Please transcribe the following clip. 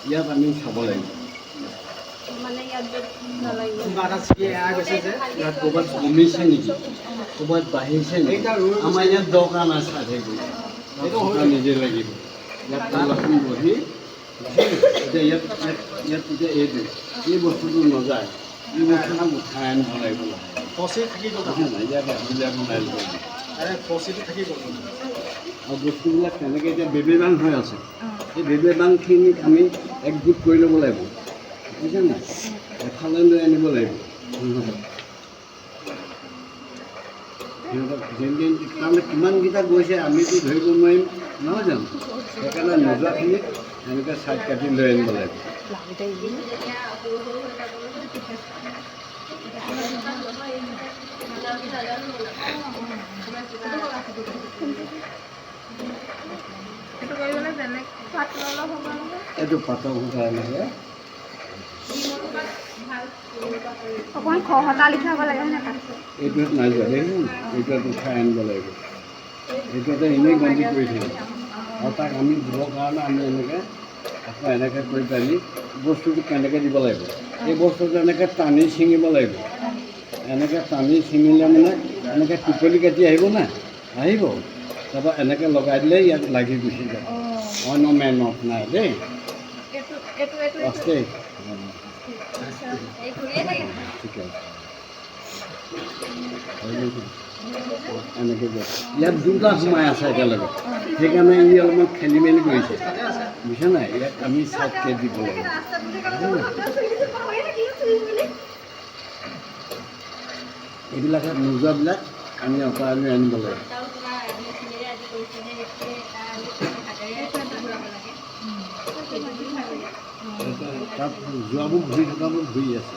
ইয়াত আমি চাব লাগিব ইয়াত ক'ৰবাত কমিছে নেকি ক'ৰবাত বাঢ়িছে নেকি আমাৰ ইয়াত দৰকাৰ নাই চাই থাকিব নিজে লাগিব ইয়াত তলখন বহি এতিয়া ইয়াত এতিয়া এইটো এই বস্তুটো নাযায় এই বস্তুটো উঠাই আনিব লাগিব ইয়াত ৰাতিবিলাক বনাই দিব আৰু বস্তুবিলাক তেনেকৈ এতিয়া বেবী বাং হৈ আছে এই বেবী বাংখিনিক আমি একগোট কৰি ল'ব লাগিব বুজিছে নাই এফালে লৈ আনিব লাগিব সিহঁতক তাৰমানে কিমানকেইটা গৈছে আমিতো ধৰিব নোৱাৰিম নহয় জানো সেইকাৰণে নোযোৱাখিনিক এনেকৈ ছাইড কাটি লৈ আনিব লাগিব এইটো পাতল সূতা লাগে অকণমান খহটা লিখি হ'ব লাগে হয় নাই এইটোত নাই যোৱা এইটোত উঠাই আনিব লাগিব এইটোতে এনেই গন্তি কৰি থাকিব আৰু তাক আমি দিবৰ কাৰণে আমি এনেকৈ আকৌ এনেকৈ কৰি পানি বস্তুটো কেনেকৈ দিব লাগিব এই বস্তুটো এনেকৈ টানি ছিঙিব লাগিব এনেকৈ টানি ছিঙিলে মানে এনেকৈ টোপলি কাটি আহিব না আহিব তাৰপৰা এনেকৈ লগাই দিলে ইয়াত লাগি গুচি যাব অন্য মেহনত নাই দেই আছে ঠিক আছে এনেকৈ ইয়াত দুটা সোমাই আছে একেলগে সেইকাৰণে ই অলপমান খেলি মেলি কৰিছে বুজিছে নাই ইয়াক আমি চাইডকৈ দিব লাগিব এইবিলাকত নোযোৱাবিলাক আমি অঁতৰাই লৈ আনিব লাগিব তাত যোৱাবোৰ ঘূৰি থকাবোৰ ঘূৰি আছে